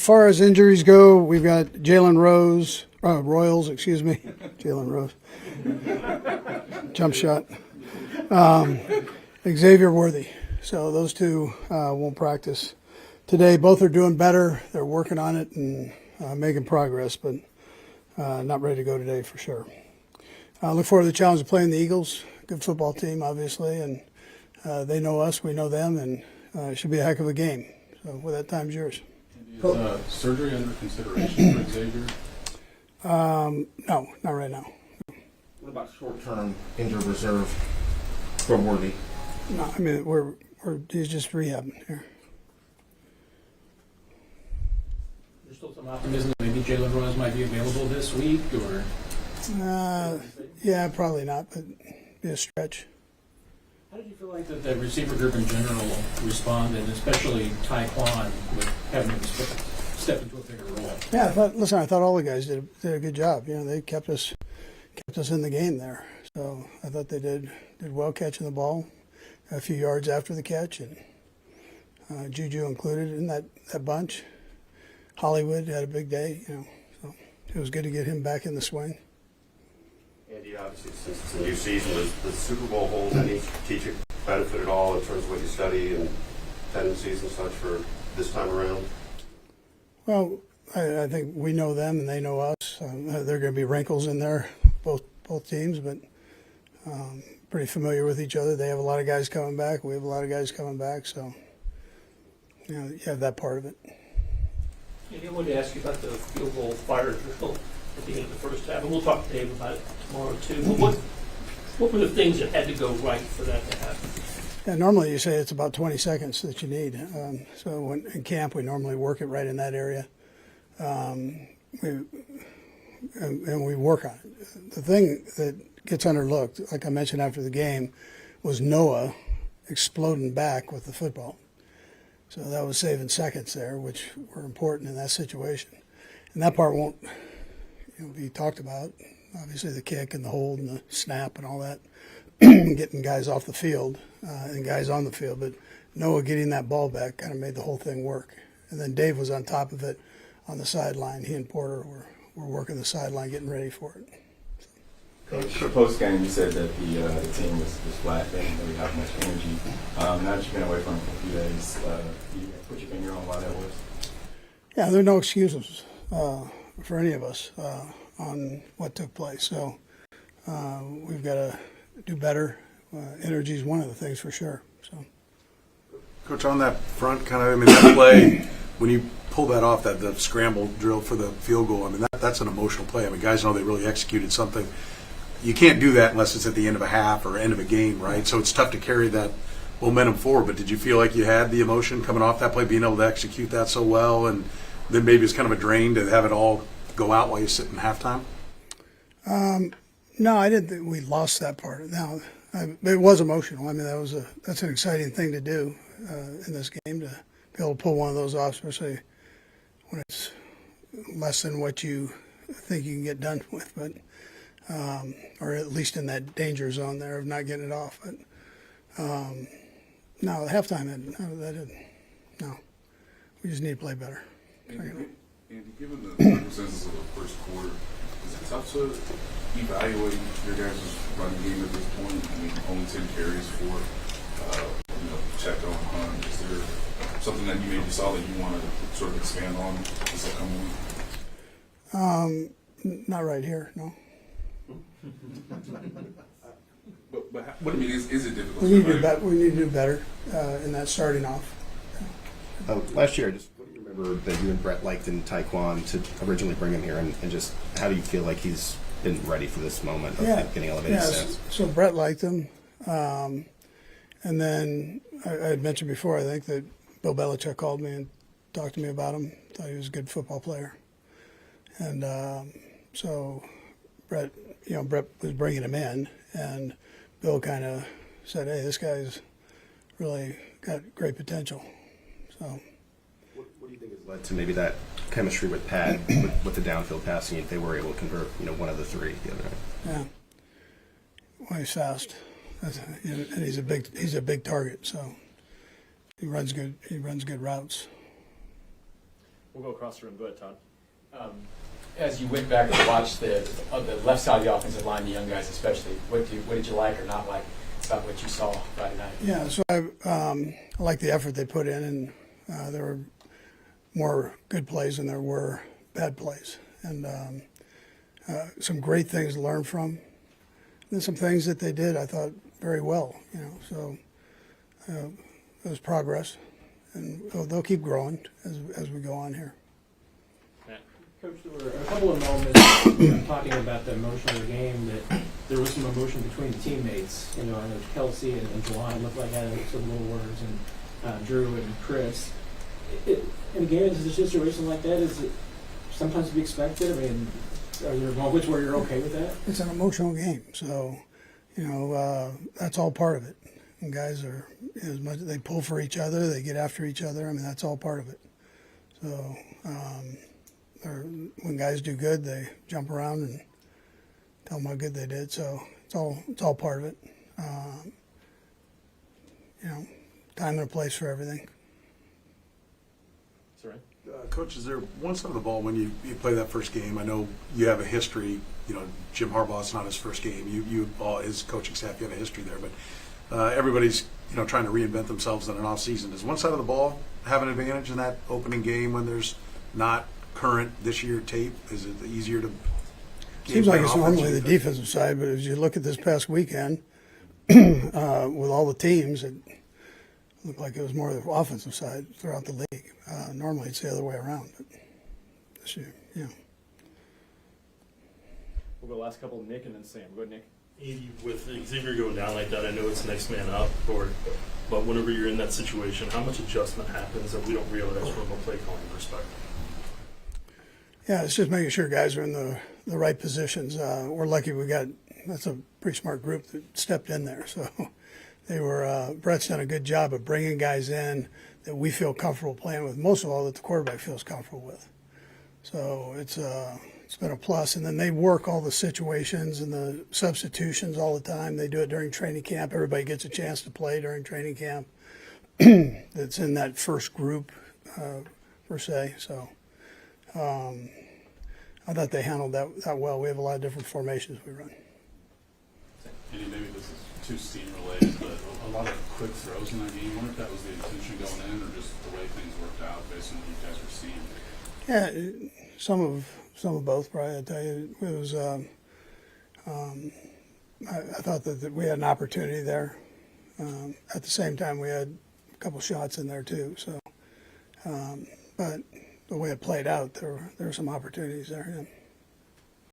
far as injuries go, we've got Jalen Royals, excuse me, Jalen Rose, jump shot, Xavier Worthy. So those two won't practice today. Both are doing better. They're working on it and making progress, but not ready to go today for sure. I look forward to the challenge of playing the Eagles. Good football team, obviously, and they know us, we know them, and it should be a heck of a game. So with that, time's yours. Is surgery under consideration for Xavier? No, not right now. What about short-term injured reserve for Worthy? No, I mean he's just rehabbing here. There's still some optimism that maybe Jalen Rose might be available this week, or? Yeah, probably not, but be a stretch. How did you feel like that the receiver group in general responded, especially Tyquan, with having him step into a bigger role? Yeah, I thought all the guys did a good job. You know, they kept us in the game there. So I thought they did well catching the ball a few yards after the catch, and Juju included in that bunch. Hollywood had a big day, you know, so it was good to get him back in the swing. Andy, obviously, since it's a new season, does the Super Bowl hold any strategic benefit at all in terms of what you study and tendencies and such for this time around? Well, I think we know them and they know us. There are going to be wrinkles in there, both teams, but pretty familiar with each other. They have a lot of guys coming back. We have a lot of guys coming back, so you know, you have that part of it. And I wanted to ask you about the field goal fire drill at the end of the first half, and we'll talk to Dave about it tomorrow too. But what were the things that had to go right for that to happen? Yeah, normally you say it's about 20 seconds that you need. So when in camp, we normally work it right in that area, and we work on it. The thing that gets underlooked, like I mentioned after the game, was Noah exploding back with the football. So that was saving seconds there, which were important in that situation. And that part won't be talked about. Obviously the kick and the hold and the snap and all that, getting guys off the field and guys on the field. But Noah getting that ball back kind of made the whole thing work. And then Dave was on top of it on the sideline. He and Porter were working the sideline, getting ready for it. Coach, post game, you said that the team was flat. They didn't really have much energy. Now that you've been away from it for a few days, you put your finger on why that was? Yeah, there are no excuses for any of us on what took place. So we've got to do better. Energy is one of the things for sure. So, Coach, on that front, kind of, I mean, that play when you pull that off, the scramble drill for the field goal. I mean, that's an emotional play. I mean, guys know they really executed something. You can't do that unless it's at the end of a half or end of a game, right? So it's tough to carry that momentum forward. But did you feel like you had the emotion coming off that play, being able to execute that so well, and then maybe it's kind of a drain to have it all go out while you sit in halftime? No, I didn't think we lost that part. Now, it was emotional. I mean, that's an exciting thing to do in this game, to be able to pull one of those off, especially when it's less than what you think you can get done with, but or at least in that danger zone there of not getting it off. But no, the halftime, no. We just need to play better. Andy, given the circumstances of the first quarter, is it tough to evaluate your guys' running game at this point? I mean, only 10 carries for Checo and Hunt. Is there something that you maybe saw that you want to sort of expand on this upcoming week? Not right here, no. But what I mean is it difficult? We need to do better in that starting off. Last year, what do you remember that you and Brett liked in Tyquan to originally bring him here, and just how do you feel like he's been ready for this moment of getting elevated since? So Brett liked him. And then I had mentioned before, I think, that Bill Belichick called me and talked to me about him. Thought he was a good football player. And so Brett was bringing him in, and Bill kind of said, hey, this guy's really got great potential. So, what do you think has led to maybe that chemistry with Pat with the downfield passing, if they were able to convert one of the three the other night? Yeah. Well, he's fast. And he's a big target, so he runs good routes. We'll go across the room. Go ahead, Todd. As you went back and watched the left side of the offensive line, the young guys especially, what did you like or not like about what you saw Friday night? Yeah, so I like the effort they put in, and there were more good plays than there were bad plays, and some great things to learn from. And some things that they did I thought very well, so it was progress, and they'll keep growing as we go on here. Coach, there were a couple of moments talking about the emotion of the game that there was some emotion between the teammates. I know Kelsey and Jelani looked like had some little words, and Drew and Chris. In a game, is a situation like that, is it sometimes to be expected? I mean, are there moments where you're okay with that? It's an emotional game, so that's all part of it. And guys are as much they pull for each other, they get after each other. I mean, that's all part of it. So when guys do good, they jump around and tell them how good they did. So it's all part of it. Time and a place for everything. Sorry. Coach, is there one side of the ball when you play that first game? I know you have a history. Jim Harbaugh's not his first game. You all, his coaching staff, you have a history there. But everybody's trying to reinvent themselves in an off season. Does one side of the ball have an advantage in that opening game when there's not current this year tape? Is it easier to? Seems like it's normally the defensive side, but as you look at this past weekend, with all the teams, it looked like it was more the offensive side throughout the league. Normally it's the other way around, but this year, We'll go last couple, Nick and then Sam. Go ahead, Nick. Andy, with Xavier going down like that, I know it's next man up, but whenever you're in that situation, how much adjustment happens that we don't realize from a play calling perspective? Yeah, it's just making sure guys are in the right positions. We're lucky that's a pretty smart group that stepped in there. So they were, Brett's done a good job of bringing guys in that we feel comfortable playing with, most of all that the quarterback feels comfortable with. So it's been a plus. And then they work all the situations and the substitutions all the time. They do it during training camp. Everybody gets a chance to play during training camp. That's in that first group, per se. So I thought they handled that well. We have a lot of different formations we run. Andy, maybe this is too steam related, but a lot of quick throws in that game. I wonder if that was the intention going in or just the way things worked out based on what you guys were seeing. Yeah, some of both, probably. I tell you, it was. I thought that we had an opportunity there. At the same time, we had a couple shots in there too. So, but the way it played out, there were some opportunities there. Yeah.